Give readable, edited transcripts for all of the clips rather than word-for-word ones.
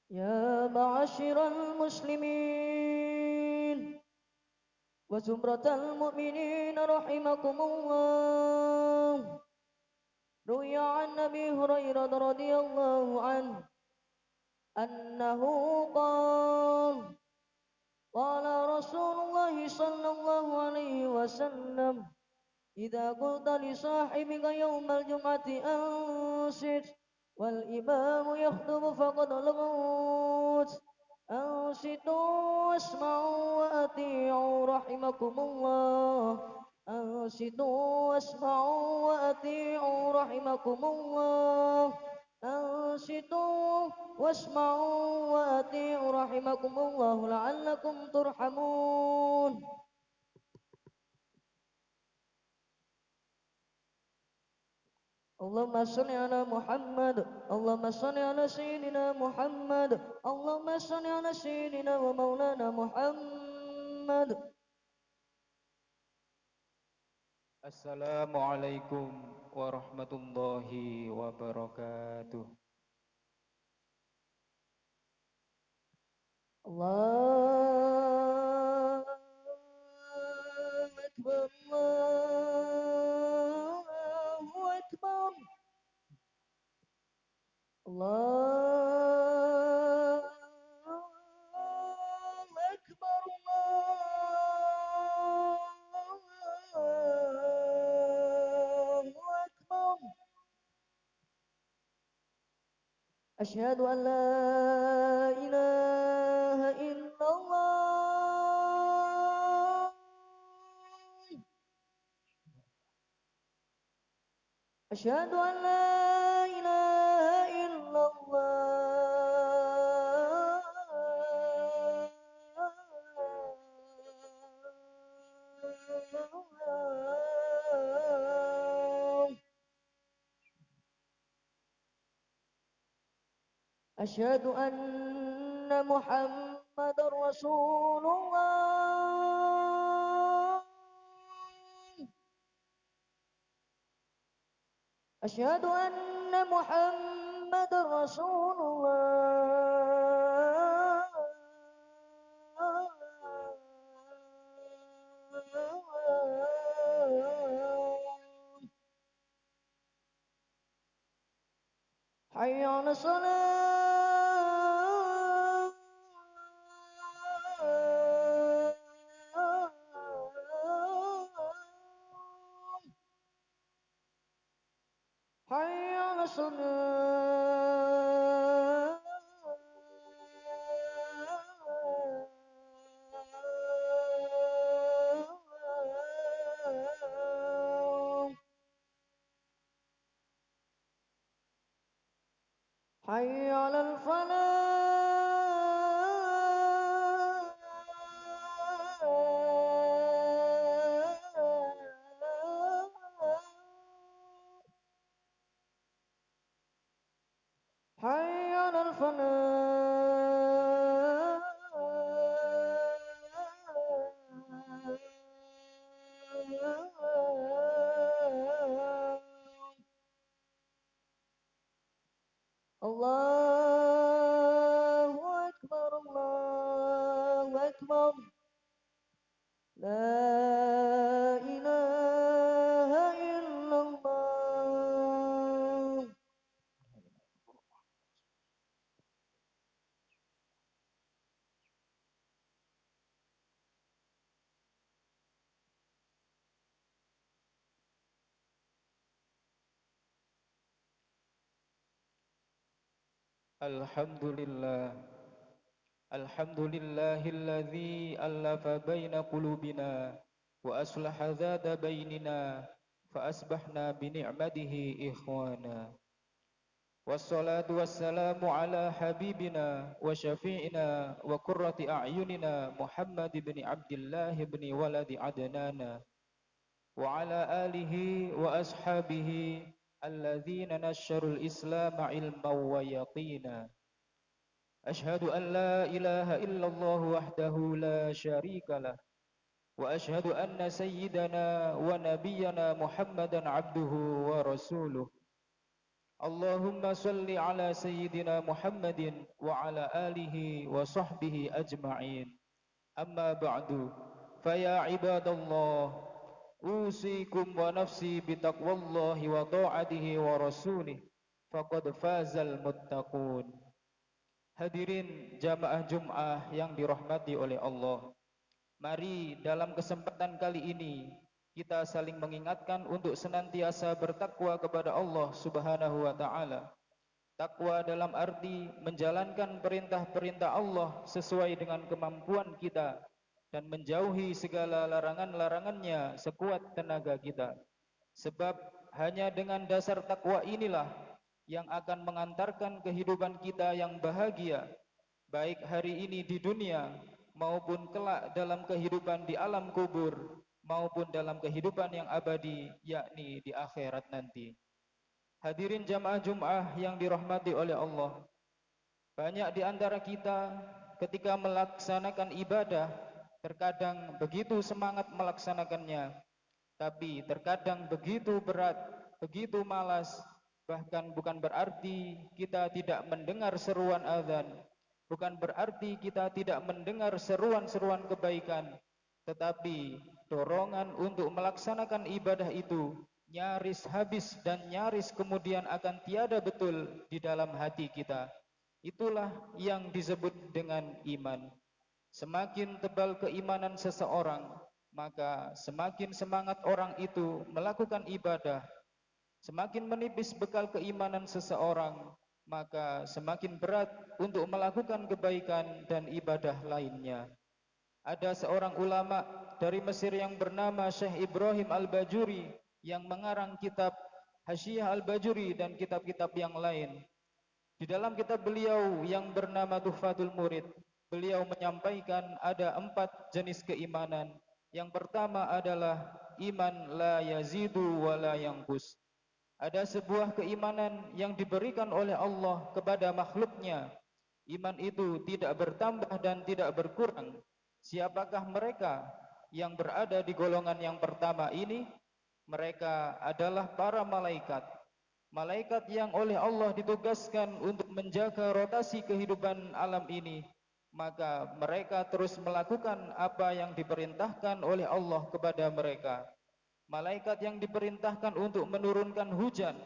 يا معاشر المسلمين وزمرة المؤمنين رحمكم الله. روي عن أبي هريرة رضي الله عنه أنه قال قال رسول الله صلى الله عليه وسلم: إذا قلت لصاحبك يوم الجمعة أنصت والإمام يخطب فقد لغوت، أنصتوا واسمعوا وأطيعوا رحمكم الله. أنصتوا واسمعوا وأطيعوا رحمكم الله. أنصتوا واسمعوا وأطيعوا رحمكم الله لعلكم ترحمون. اللهم صل على محمد. اللهم صل على سيدنا محمد. اللهم صل على سيدنا ومولانا محمد. Assalamualaikum warahmatullahi wabarakatuh. الله أكبر. الله أكبر. الله أكبر. الله أكبر. أشهد أن لا إله إلا الله. أشهد أن لا إله إلا الله. أشهد أن محمد رسول الله. أشهد أن محمد رسول الله. حي على الصلاة. حي على الصلاة. حي على الفلاح. حي على الفلاح. الله أكبر. الله أكبر. لا إله إلا الله. Alhamdulillah. Alhamdulillahilladzi allafa baina qulubina wa aslaha dzata bainina fa asbahna bi ni'matihi ikhwana. Wassalatu wassalamu ala habibina wa syafi'ina wa qurrati a'yunina Muhammad ibn Abdullah ibn waladi Adnana wa ala alihi wa ashabihi alladzina nasyarul islama ilman wa yaqina. Ashhadu an la ilaha illallah wahdahu la syarika lah wa ashhadu anna sayyidana wa nabiyyana Muhammadan abduhu wa rasuluh. Allahumma salli ala sayyidina Muhammadin wa ala alihi wa sahbihi ajma'in. Amma ba'du. Faya ibadallah, usikum wa nafsi bitaqwallahi wa ta'atihi wa rasulih. Faqad fazal muttaqun. Hadirin jamaah Jum'ah yang dirahmati oleh Allah. Mari dalam kesempatan kali ini kita saling mengingatkan untuk senantiasa bertakwa kepada Allah Subhanahu wa taala. Takwa dalam arti menjalankan perintah-perintah Allah sesuai dengan kemampuan kita dan menjauhi segala larangan-larangannya sekuat tenaga kita. Sebab hanya dengan dasar takwa inilah yang akan mengantarkan kehidupan kita yang bahagia, baik hari ini di dunia maupun kelak dalam kehidupan di alam kubur maupun dalam kehidupan yang abadi, yakni di akhirat nanti. Hadirin jamaah Jum'ah yang dirahmati oleh Allah, banyak di antara kita ketika melaksanakan ibadah terkadang begitu semangat melaksanakannya, tapi terkadang begitu berat, begitu malas. Bahkan bukan berarti kita tidak mendengar seruan azan, bukan berarti kita tidak mendengar seruan-seruan kebaikan, tetapi dorongan untuk melaksanakan ibadah itu nyaris habis dan nyaris kemudian akan tiada betul di dalam hati kita. Itulah yang disebut dengan iman. Semakin tebal keimanan seseorang, maka semakin semangat orang itu melakukan ibadah. Semakin menipis bekal keimanan seseorang, maka semakin berat untuk melakukan kebaikan dan ibadah lainnya. Ada seorang ulama dari Mesir yang bernama Syekh Ibrahim Al-Bajuri yang mengarang kitab Hasyiyah Al-Bajuri dan kitab-kitab yang lain. Di dalam kitab beliau yang bernama Tuhfatul Murid, beliau menyampaikan ada 4 jenis keimanan. Yang pertama adalah iman la yazidu wa la yanqus. Ada sebuah keimanan yang diberikan oleh Allah kepada makhluknya. Iman itu tidak bertambah dan tidak berkurang. Siapakah mereka yang berada di golongan yang pertama ini? Mereka adalah para malaikat. Malaikat yang oleh Allah ditugaskan untuk menjaga rotasi kehidupan alam ini. Maka mereka terus melakukan apa yang diperintahkan oleh Allah kepada mereka. Malaikat yang diperintahkan untuk menurunkan hujan,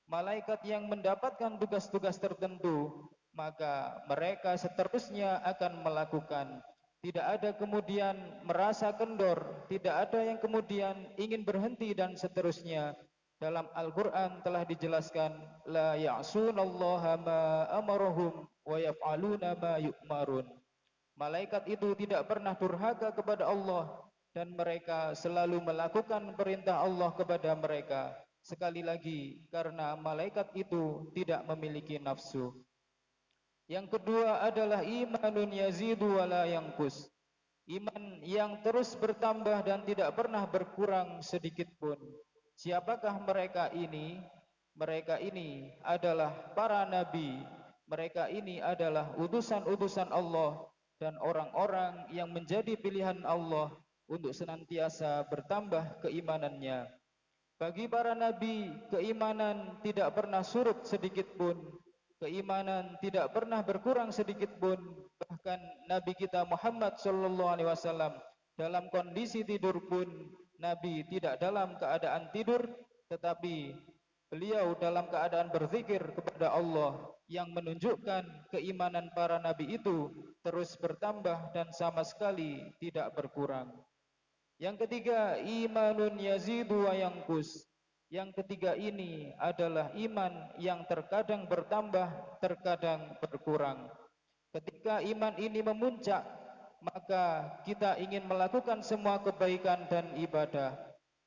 malaikat yang mendapatkan tugas-tugas tertentu, maka mereka seterusnya akan melakukan. Tidak ada kemudian merasa kendor, tidak ada yang kemudian ingin berhenti dan seterusnya. Dalam Al-Quran telah dijelaskan, la ya'sunallaha ma amarahum wa yaf'aluna ma yu'marun. Malaikat itu tidak pernah durhaka kepada Allah, dan mereka selalu melakukan perintah Allah kepada mereka. Sekali lagi, karena malaikat itu tidak memiliki nafsu. Yang kedua adalah imanun yazidu wa la yanqus. Iman yang terus bertambah dan tidak pernah berkurang sedikit pun. Siapakah mereka ini? Mereka ini adalah para nabi. Mereka ini adalah utusan-utusan Allah dan orang-orang yang menjadi pilihan Allah untuk senantiasa bertambah keimanannya. Bagi para nabi, keimanan tidak pernah surut sedikit pun. Keimanan tidak pernah berkurang sedikit pun. Bahkan Nabi kita Muhammad SAW dalam kondisi tidur pun, Nabi tidak dalam keadaan tidur, tetapi beliau dalam keadaan berzikir kepada Allah, yang menunjukkan keimanan para nabi itu terus bertambah dan sama sekali tidak berkurang. Yang ketiga, imanun yazidu wa yanqus. Yang ketiga ini adalah iman yang terkadang bertambah, terkadang berkurang. Ketika iman ini memuncak, maka kita ingin melakukan semua kebaikan dan ibadah.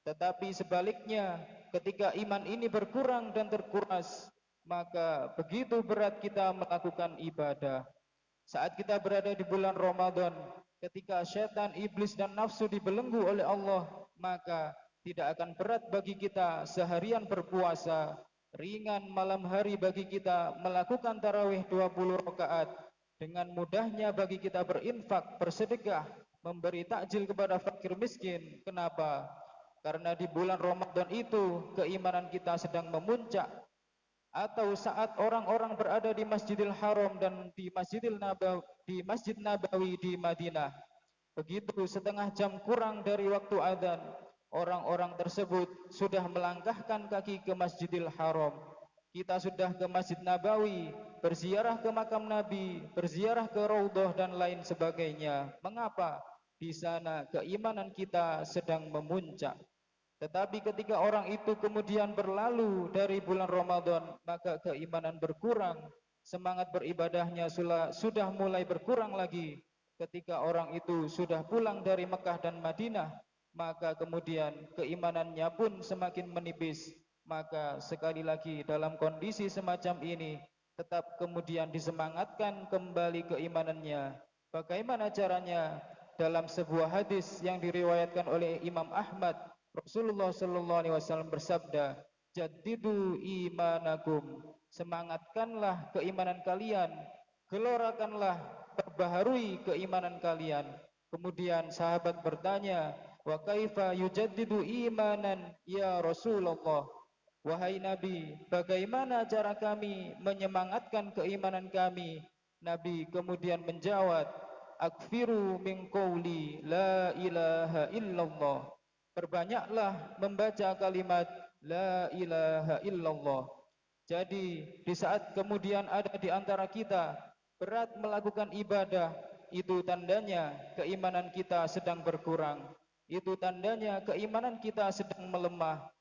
Tetapi sebaliknya, ketika iman ini berkurang dan terkuras, maka begitu berat kita melakukan ibadah. Saat kita berada di bulan Ramadan, ketika syaitan, iblis dan nafsu dibelenggu oleh Allah, maka tidak akan berat bagi kita seharian berpuasa, ringan malam hari bagi kita melakukan tarawih 20 rakaat, dengan mudahnya bagi kita berinfak, bersedekah, memberi takjil kepada fakir miskin. Kenapa? Karena di bulan Ramadan itu keimanan kita sedang memuncak. atau saat orang-orang berada di Masjidil Haram dan di Masjid Nabawi di Madinah. Begitu setengah jam kurang dari waktu adzan, orang-orang tersebut sudah melangkahkan kaki ke Masjidil Haram. Kita sudah ke Masjid Nabawi, berziarah ke makam Nabi, berziarah ke Raudhah dan lain sebagainya. Mengapa? Di sana keimanan kita sedang memuncak. Tetapi ketika orang itu kemudian berlalu dari bulan Ramadan, maka keimanan berkurang, semangat beribadahnya sudah mulai berkurang lagi. Ketika orang itu sudah pulang dari Mekah dan Madinah, maka kemudian keimanannya pun semakin menipis. Maka sekali lagi dalam kondisi semacam ini, tetap kemudian disemangatkan kembali keimanannya. Bagaimana caranya? Dalam sebuah hadis yang diriwayatkan oleh Imam Ahmad, Rasulullah sallallahu alaihi wasallam bersabda, "Jaddidu imanakum." Semangatkanlah keimanan kalian, gelorakanlah, perbaharui keimanan kalian. Kemudian sahabat bertanya, "Wa kaifa yujaddidu imanan ya Rasulullah?" Wahai Nabi, bagaimana cara kami menyemangatkan keimanan kami? Nabi kemudian menjawab, "Akfiru min qawli la ilaha illallah." Perbanyaklah membaca kalimat la ilaha illallah. Jadi di saat kemudian ada di antara kita berat melakukan ibadah, itu tandanya keimanan kita sedang berkurang. Itu tandanya keimanan kita sedang melemah.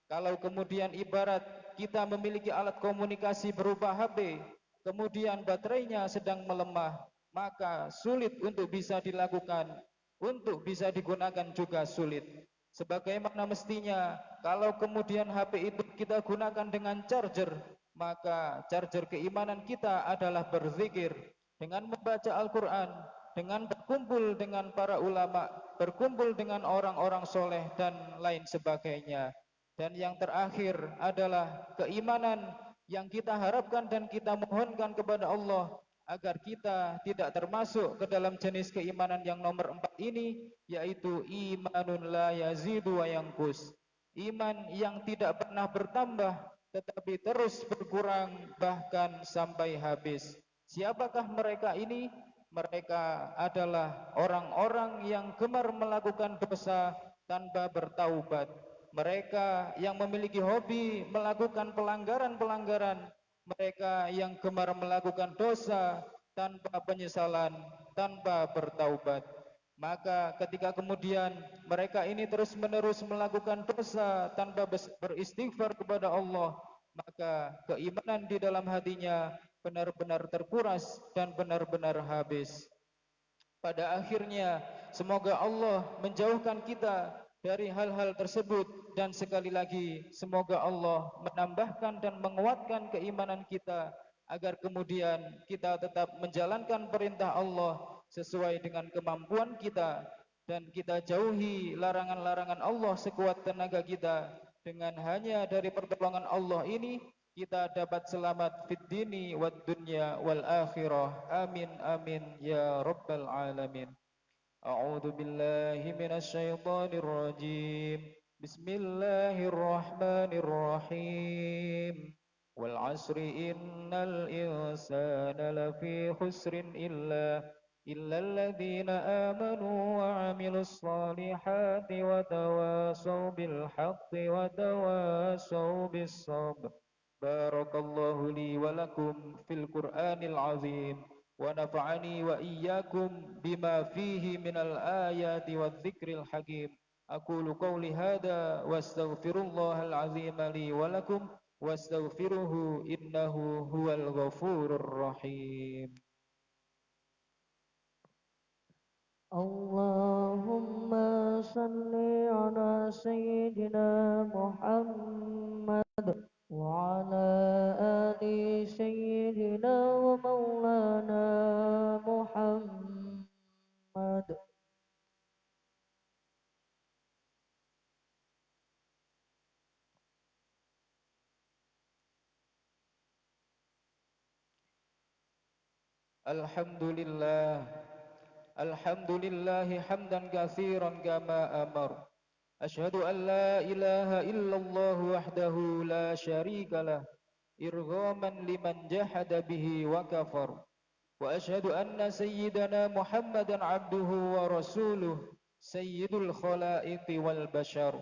Kalau kemudian ibarat kita memiliki alat komunikasi berupa HP, kemudian baterainya sedang melemah, maka sulit untuk bisa dilakukan, untuk bisa digunakan juga sulit. Sebagaimana mestinya, kalau kemudian HP itu kita gunakan dengan charger, maka charger keimanan kita adalah berzikir, dengan membaca Al-Quran, dengan berkumpul dengan para ulama, berkumpul dengan orang-orang soleh dan lain sebagainya. Dan yang terakhir adalah keimanan yang kita harapkan dan kita mohonkan kepada Allah agar kita tidak termasuk ke dalam jenis keimanan yang nomor 4 ini, yaitu imanun la yazidu wa yanqus. Iman yang tidak pernah bertambah tetapi terus berkurang bahkan sampai habis. Siapakah mereka ini? Mereka adalah orang-orang yang gemar melakukan dosa tanpa bertaubat. Mereka yang memiliki hobi melakukan pelanggaran-pelanggaran, mereka yang gemar melakukan dosa tanpa penyesalan, tanpa bertaubat. Maka ketika kemudian mereka ini terus-menerus melakukan dosa tanpa beristighfar kepada Allah, maka keimanan di dalam hatinya benar-benar terkuras dan benar-benar habis. Pada akhirnya, semoga Allah menjauhkan kita dari hal-hal tersebut, dan sekali lagi semoga Allah menambahkan dan menguatkan keimanan kita agar kemudian kita tetap menjalankan perintah Allah sesuai dengan kemampuan kita, dan kita jauhi larangan-larangan Allah sekuat tenaga kita. Dengan hanya dari pertolongan Allah ini kita dapat selamat fid dini wad dunya wal akhirah. Amin amin ya rabbal alamin. أعوذ بالله من الشيطان الرجيم بسم الله الرحمن الرحيم والعصر إن الإنسان لفي خسر إلا الذين آمنوا وعملوا الصالحات وتواصوا بالحق وتواصوا بالصبر بارك الله لي ولكم في القرآن العظيم ونفعني وإياكم بما فيه من الآيات والذكر الحكيم أقول قولي هذا واستغفر الله العظيم لي ولكم واستغفروه إنه هو الغفور الرحيم. اللهم صل على سيدنا محمد وعلى آل سيدنا ومولانا محمد. Alhamdulillah hamdan katsiran kama amar. Asyhadu an la ilaha illallah wahdahu la syarika lah. إرغاما لمن جحد به وكفر وأشهد أن سيدنا محمدا عبده ورسوله سيد الخلائق والبشر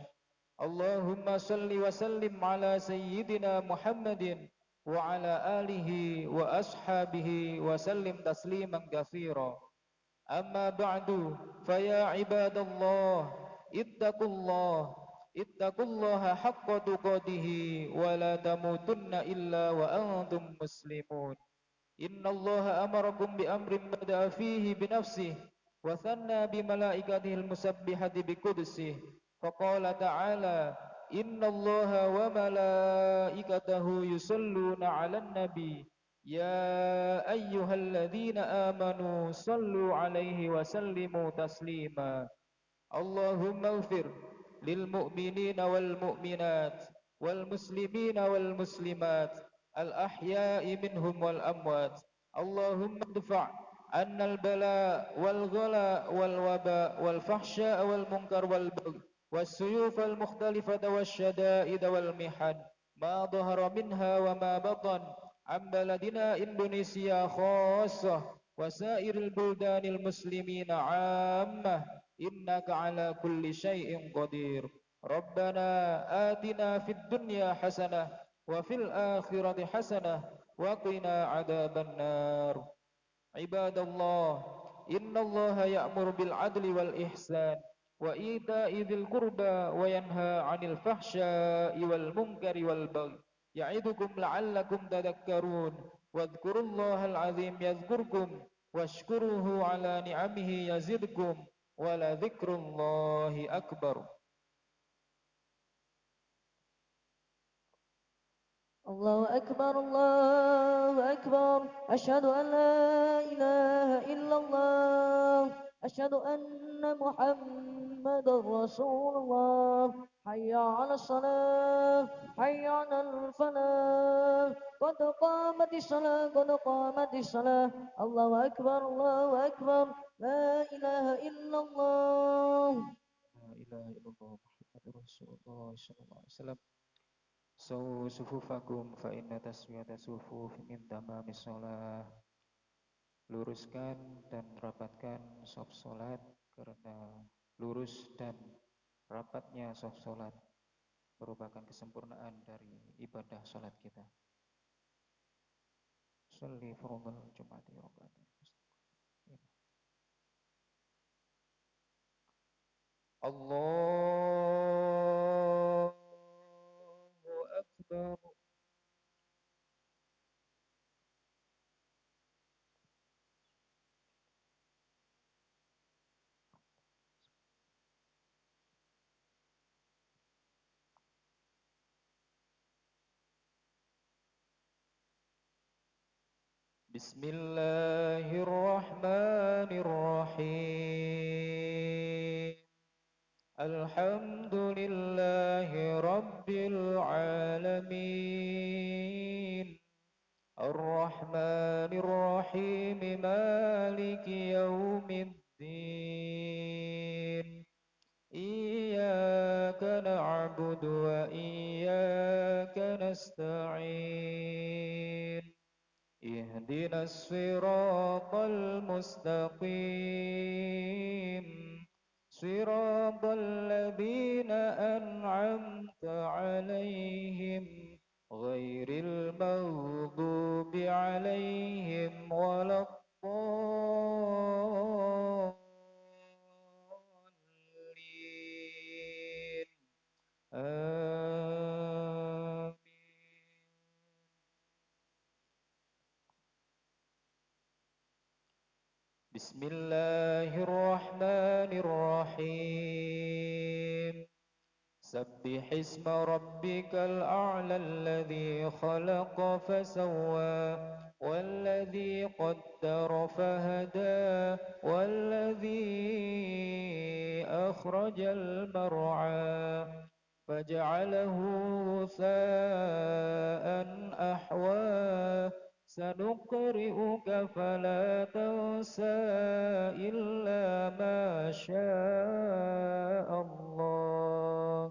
اللهم صل وسلم على سيدنا محمد وعلى آله وأصحابه وسلم تسليما كثيرا أما بعد فيا عباد الله اتقوا الله حق تقاته ولا تموتن إلا وأنتم مسلمون إن الله أمركم بأمر بدأ فيه بنفسه وثنى بملائكته المسبحة بقدسه فقال تعالى إن الله وملائكته يصلون على النبي يا أيها الذين آمنوا صلوا عليه وسلموا تسليما اللهم اغفر للمؤمنين والمؤمنات والمسلمين والمسلمات الأحياء منهم والأموات اللهم ادفع عنا البلاء والغلاء والوباء والفحشاء والمنكر والبغي والسيوف المختلفة والشدائد والمحن ما ظهر منها وما بطن عن بلدنا إندونيسيا خاصة وسائر البلدان المسلمين عامة إنك على كل شيء قدير ربنا آتنا في الدنيا حسنة وفي الآخرة حسنة وقنا عذاب النار عباد الله إن الله يأمر بالعدل والإحسان وإيتاء ذي القربى وينهى عن الفحشاء والمنكر والبغي يعظكم لعلكم تذكرون واذكروا الله العظيم يذكركم واشكروه على نعمه يزدكم ولذكر الله أكبر الله أكبر الله أكبر أشهد أن لا إله إلا الله أشهد أن محمد رسول الله حي على الصلاة حي على الفلاح قد قامت الصلاة قد قامت الصلاة الله أكبر الله أكبر لا إله إلا الله لا إله إلا الله محمد رسول الله صلى الله عليه وسلم سووا صفوفكم فإن تسوية صفوف من تمام الصلاة. Luruskan dan rapatkan saf salat karena lurus dan rapatnya saf salat merupakan kesempurnaan dari ibadah salat kita. Sholli fardhal jum'ati raka'atain. Allahu Akbar. Bismillahirrahmanirrahim. Alhamdulillahi rabbil alamin. Ar-Rahmanir-Rahim Maliki yaumiddin. Iyyaka na'budu wa iyyaka nasta'in. Ihdinas siratal mustaqim. Siratal ladzina an'amta 'alaihim ghairil maghdubi 'alaihim waladdallin. Amin. Bismillahirrahmanirrahim. Sabbihisma rabbikal a'la alladhi khalaqa fasawwa walladhi qaddara fahada walladhi akhrajal mar'a faj'alahu tha'an ahwa sanuqri'uka fala tansa illa ma syaa Allah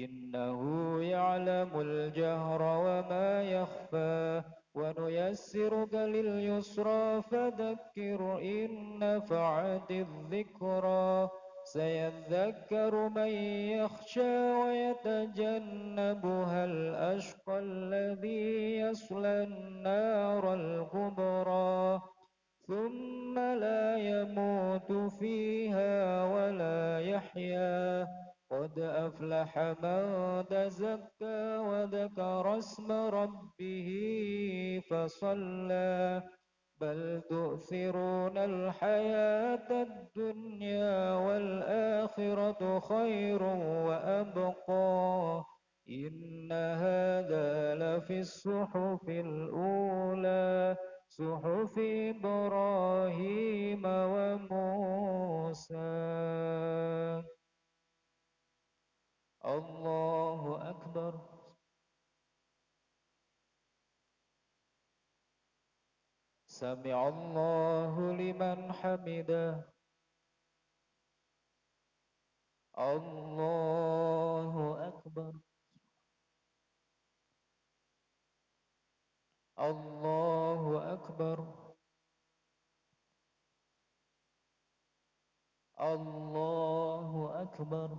إنه يعلم الجهر وما يخفى ونيسرك لليسرى فذكر إن نفعت الذكرى سيذكر من يخشى ويتجنبها الأشقى الذي يصلى النار الكبرى ثم لا يموت فيها ولا يحيا قد أفلح من تزكى وذكر اسم ربه فصلى بل تؤثرون الحياة الدنيا والآخرة خير وأبقى إن هذا لفي الصحف الأولى صحف إبراهيم وموسى. الله أكبر. سمع الله لمن حمده. الله أكبر. الله أكبر. الله أكبر.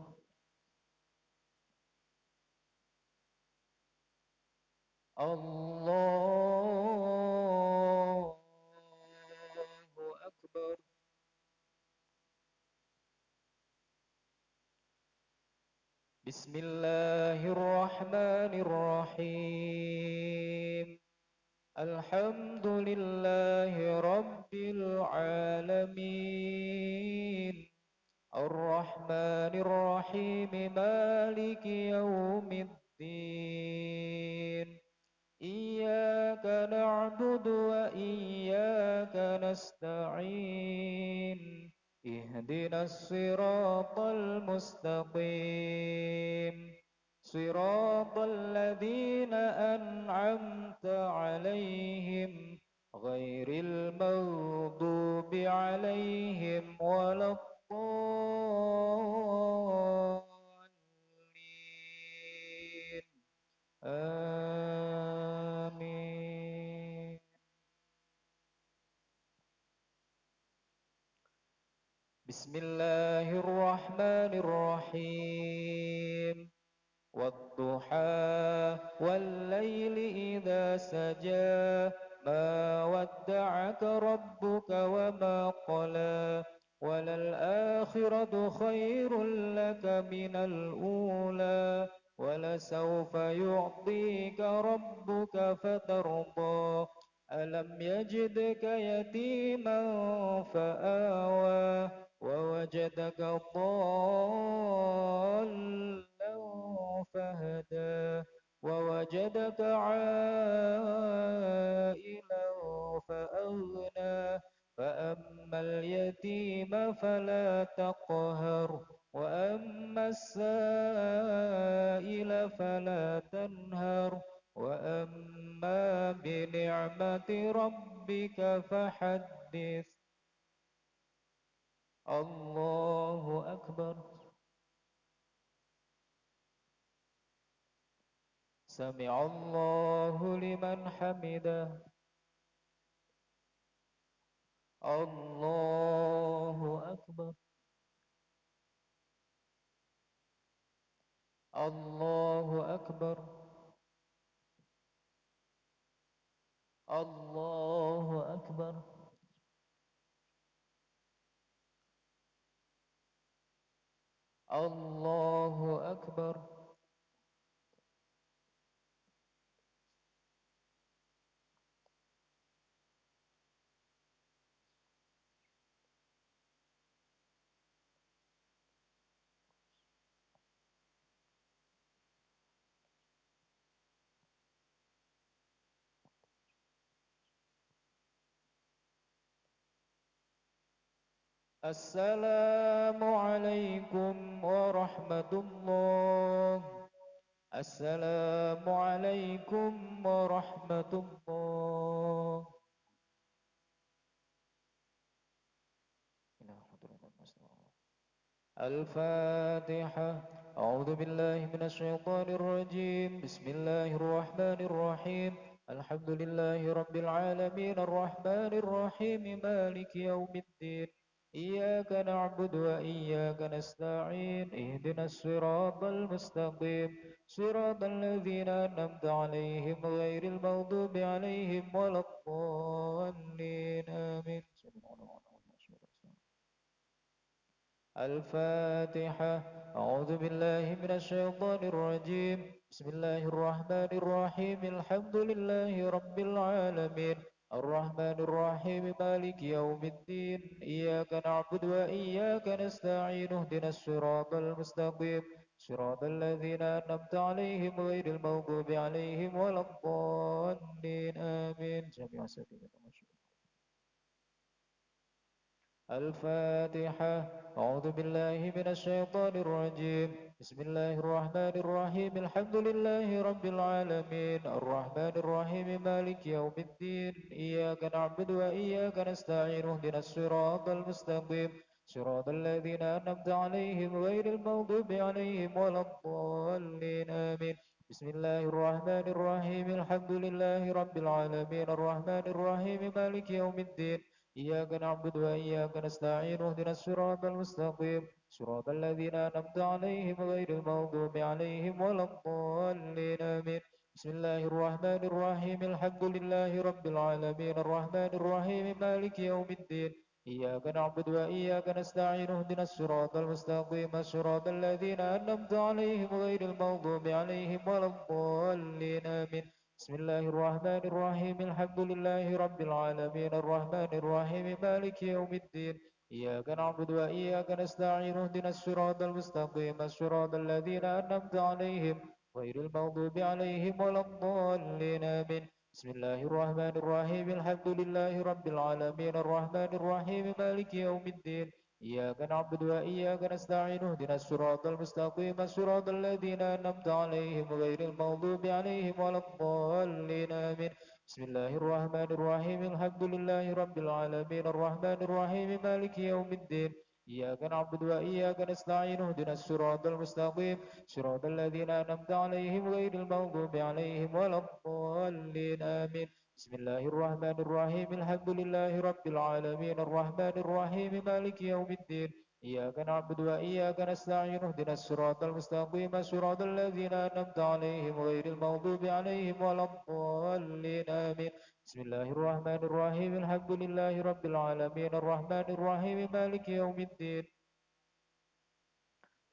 الله أكبر. بسم الله الرحمن الرحيم الحمد لله رب العالمين الرحمن الرحيم مالك يوم الدين إياك نعبد وإياك نستعين اهدنا الصراط المستقيم صراط الذين أنعمت عليهم غير المغضوب عليهم ولا الضالين آمين. بسم الله الرحمن الرحيم والضحى والليل إذا سجى ما ودعك ربك وما قلى وللآخرة خير لك من الأولى ولسوف يعطيك ربك فترضى ألم يجدك يتيما فآوى ووجدك ضالا فهدى ووجدك عائلا فأغنى فأما اليتيم فلا تقهر وأما السائل فلا تنهر وأما بنعمة ربك فحدث. الله أكبر. سمع الله لمن حمده. الله أكبر. الله أكبر. الله أكبر. الله أكبر. السلام عليكم ورحمة الله. السلام عليكم ورحمة الله. الفاتحة. أعوذ بالله من الشيطان الرجيم. بسم الله الرحمن الرحيم. الحمد لله رب العالمين الرحمن الرحيم مالك يوم الدين. إياك نعبد وإياك نستعين. اهدنا الصراط المستقيم صراط الذين أنعمت عليهم غير المغضوب عليهم ولا الضالين آمين. الفاتحة. أعوذ بالله من الشيطان الرجيم. بسم الله الرحمن الرحيم. الحمد لله رب العالمين الرحمن الرحيم مالك يوم الدين. إياك نعبد وإياك نستعين. اهدنا الصراط المستقيم صراط الذين أنعمت عليهم غير المغضوب عليهم ولا الضالين آمين. جميع سبيل الفاتحة. أعوذ بالله من الشيطان الرجيم. بسم الله الرحمن الرحيم. الحمد لله رب العالمين الرحمن الرحيم مالك يوم الدين. إياك نعبد وإياك نستعين. اهدنا الصراط المستقيم صراط الذين أنعمت عليهم غير المغضوب عليهم ولا الضالين آمين. بسم الله الرحمن الرحيم. الحمد لله رب العالمين الرحمن الرحيم مالك يوم الدين. إياك نعبد وإياك نستعين. اهدنا الصراط المستقيم صراط الذين أنعمت عليهم غير المغضوب عليهم ولا الضالين آمين. بسم الله الرحمن الرحيم. الحمد لله رب العالمين الرحمن الرحيم مالك يوم الدين. إياك نعبد وإياك نستعين. اهدنا الصراط المستقيم صراط الذين أنعمت عليهم غير المغضوب عليهم ولا الضالين آمين. بسم الله الرحمن الرحيم. الحمد لله رب العالمين الرحمن الرحيم مالك يوم الدين. إياك نعبد وإياك نستعين. اهدنا الصراط المستقيم صراط الذين أنعمت عليهم غير المغضوب عليهم ولا الضالين آمين. بسم الله الرحمن الرحيم. الحمد لله رب العالمين الرحمن الرحيم مالك يوم الدين. إياك نعبد وإياك نستعين. اهدنا الصراط المستقيم صراط الذين أنعمت عليهم غير المغضوب عليهم ولا الضالين آمين. بسم الله الرحمن الرحيم. الحمد لله رب العالمين الرحمن الرحيم مالك يوم الدين. إياك نعبد وإياك نستعين. اهدنا الصراط المستقيم صراط الذين أنعمت عليهم غير المغضوب عليهم ولا الضالين آمين. بسم الله الرحمن الرحيم. الحمد لله رب العالمين الرحمن الرحيم مالك يوم الدين. إياك نعبد وإياك نستعين. اهدنا الصراط المستقيم صراط الذين أنعمت عليهم غير المغضوب عليهم ولا الضالين آمين. بسم الله الرحمن الرحيم. الحمد لله رب العالمين الرحمن الرحيم مالك يوم الدين.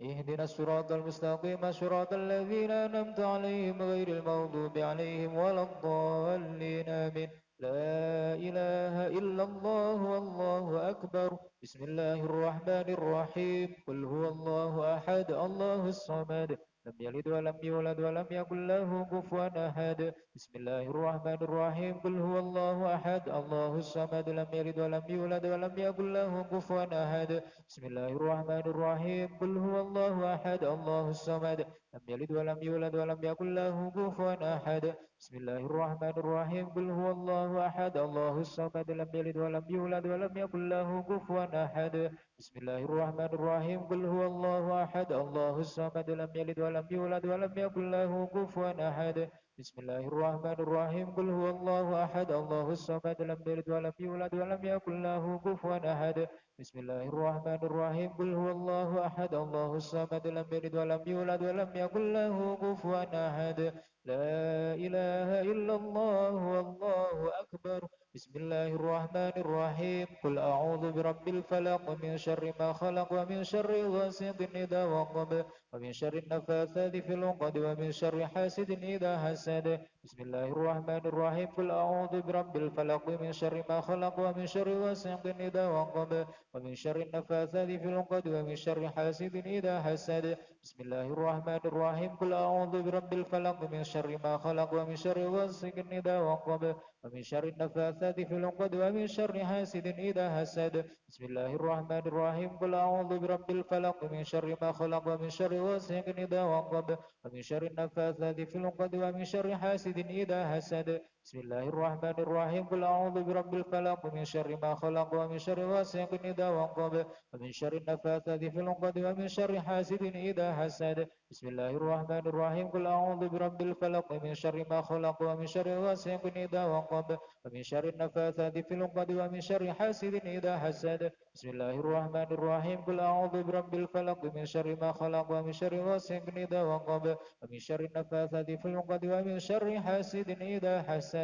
اهدنا الصراط المستقيم صراط الذين أنعمت عليهم غير المغضوب عليهم ولا الضالين آمين. لا إله إلا الله والله أكبر. بسم الله الرحمن الرحيم. قل هو الله أحد الله الصمد لم يلد ولم يولد ولم يكن له كفوا أحد. بسم الله الرحمن الرحيم. قل هو الله أحد الله الصمد لم يلد ولم يولد ولم يكن له كفوا أحد. بسم الله الرحمن الرحيم. قل هو الله أحد الله الصمد لم يلد ولم يولد ولم يكن له كفوا أحد. بسم الله الرحمن الرحيم. قل هو الله أحد الله الصمد لم يلد ولم يولد ولم يكن له كفوا أحد. بسم الله الرحمن الرحيم. قل هو الله أحد الله الصمد لم يلد ولم يولد ولم يكن له كفوا أحد. بسم الله الرحمن الرحيم. قل هو الله أحد الله الصمد لم يلد ولم يولد ولم يكن له كفوا أحد. بسم الله الرحمن الرحيم. قل هو الله أحد الله الصمد لم يلد ولم يولد ولم يكن له كفوا أحد. لا إله إلا الله والله أكبر. بسم الله الرحمن الرحيم. قل أعوذ برب الفلق من شر ما خلق ومن شر غاسق إذا وقب ومن شر النفاثات في العقد ومن شر حاسد إذا حسد. بسم الله الرحمن الرحيم. قل أعوذ برب الفلق من شر ما خلق ومن شر غاسق إذا وقب ومن شر النفاثات في العقد ومن شر حاسد إذا حسد. بسم الله الرحمن الرحيم. قل أعوذ برب الفلق من شر ما خلق ومن شر غاسق إذا وقب ومن شر النفاثات في العقد ومن شر حاسد إذا حسد. بسم الله الرحمن الرحيم. قل أعوذ برب الفلق من شر ما خلق ومن شر غاسق إذا وقب ومن شر النفاثات في العقد ومن شر حاسد إذا حسد. بسم الله الرحمن الرحيم قل أعوذ برب الفلق من شر ما خلق ومن شر غاسق إذا وقب ومن شر النفاثات في العقد ومن شر حاسد إذا حسد بسم الله الرحمن الرحيم قل أعوذ برب الفلق من شر ما خلق ومن شر غاسق إذا وقب ومن شر النفاثات في العقد ومن شر حاسد إذا حسد بسم الله الرحمن الرحيم قل أعوذ برب الفلق من شر ما خلق ومن شر غاسق إذا وقب ومن شر النفاثات في العقد ومن شر حاسد إذا حسد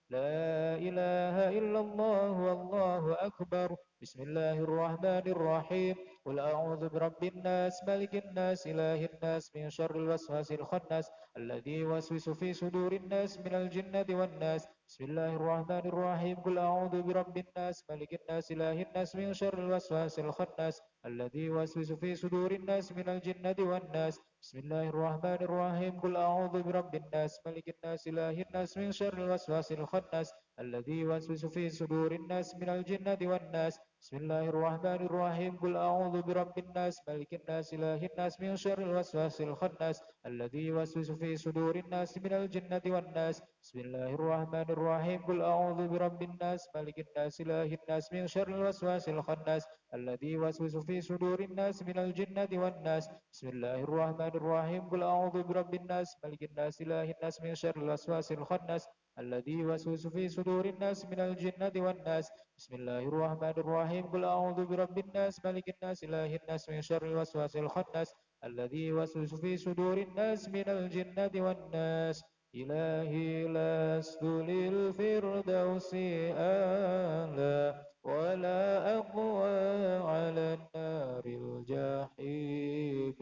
لا إله إلا الله والله أكبر بسم الله الرحمن الرحيم قل أعوذ برب الناس ملك الناس إله الناس من شر الوسواس الخناس الذي يوسوس في صدور الناس من الجنة والناس بسم الله الرحمن الرحيم قل أعوذ برب الناس ملك الناس إله الناس من شر الوسواس الخناس الذي يوسوس في صدور الناس من الجنة والناس بسم الله الرحمن الرحيم قل أعوذ برب الناس ملك الناس إله الناس من شر الوسواس الخناس الذي يوسوس في صدور الناس من الجنة والناس بسم الله الرحمن الرحيم قل أعوذ برب الناس ملك الناس إله الناس من شر الوسواس الخناس الذي يوسوس في صدور الناس من الجنة والناس بسم الله الرحمن الرحيم قل أعوذ برب الناس ملك الناس إله الناس من شر الوسواس الخناس الذي يوسوس في صدور الناس من الجنة والناس بسم الله الرحمن الرحيم قل أعوذ برب الناس ملك الناس إله الناس من شر الوسواس الخناس الذي يوسوس في صدور الناس من الجنة والناس بسم الله الرحمن الرحيم قل أعوذ برب الناس ملك الناس إله الناس من شر الوسواس الخناس الذي يوسوس في صدور الناس من الجنة والناس إلهي لست للفردوس آلا ولا أقوى على النار الجحيم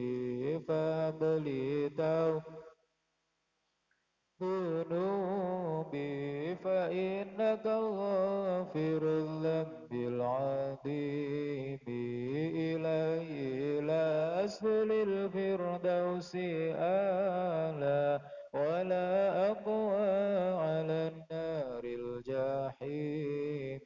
فهب لي ذنوبي فإنك غافر الذنب العظيم إلهي لست للفردوس آلا ولا أقوى على النار الجحيم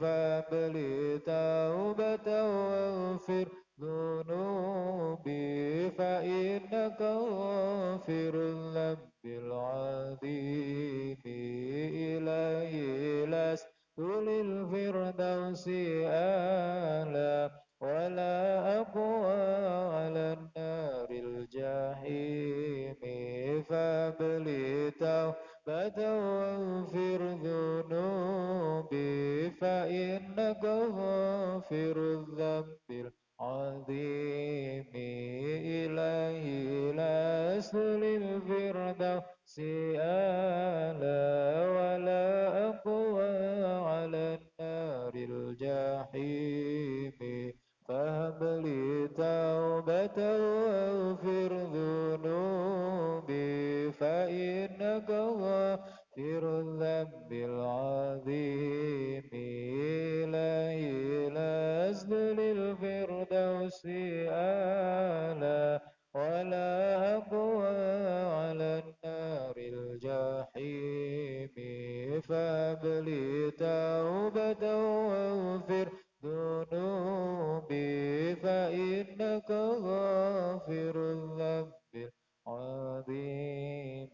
فهب لي توبة واغفر ذنوبي فإنك غافر الذنب العظيم إلهي لست للفردوس آلا ولا أقوى على النار الجحيم فهب لي توبة واغفر ذنوبي فإنك غافر الذنب عظيم إلهي لست للفردوس آلا ولا أقوى على النار الجحيم فهب لي توبة واغفر ذنوبي فإنك غافر الذنب العظيم إلهي لست للفردوس آلا ولا أقوى على النار الجحيم فهب لي توبة واغفر ذنوبي فإنك غافر الذنب العظيم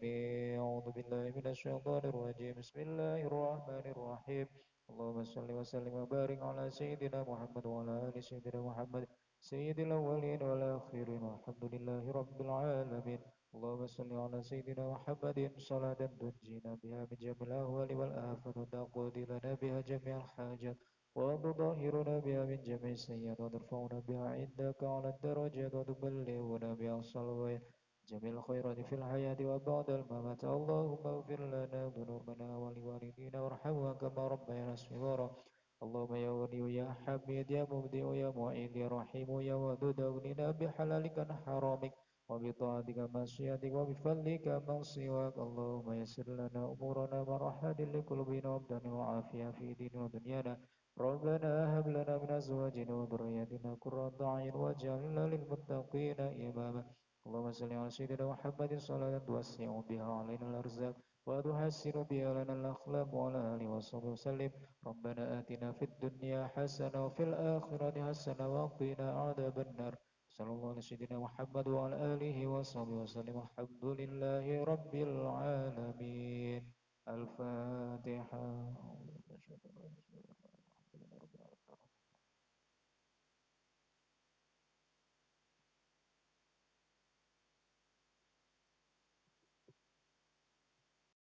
أعوذ بالله من الشيطان الرجيم بسم الله الرحمن الرحيم اللهم صل وسلم وبارك على سيدنا محمد وعلى آل سيدنا محمد سيد الأولين والآخرين والحمد لله رب العالمين اللهم صل على سيدنا محمد صلاة تنجينا بها من جميع الأهوال والآفات وتقضي لنا بها جميع الحاجات وتطهرنا بها من جميع السيئات وترفعنا بها عندك على الدرجات وتبلغنا بها الصلوات جميع الخيرات في الحياة وبعد الممات اللهم اغفر لنا ذنوبنا ولوالدينا وارحمنا كما ربيانا صغارا اللهم يا ولي يا حميد يا مبدئ يا معيد يا رحيم يا ودود اغننا بحلالك عن حرامك وبطاعتك معصيتك وبفضلك من سواك اللهم يسر لنا امورنا مرحا لقلوبنا وابدانا وعافية في ديننا ودنيانا ربنا هب لنا من ازواجنا وذرياتنا قرة اعين واجعلنا للمتقين اماما اللهم صل على سيدنا محمد صلاة توسع بها علينا الارزاق وتحسن بها لنا الاخلاق وعلى اله وصحبه وسلم ربنا آتنا في الدنيا حسنة وفي الآخرة حسنة وقنا عذاب النار صلى الله على سيدنا محمد وعلى آله وصحبه وسلم الحمد لله رب العالمين الفاتحة.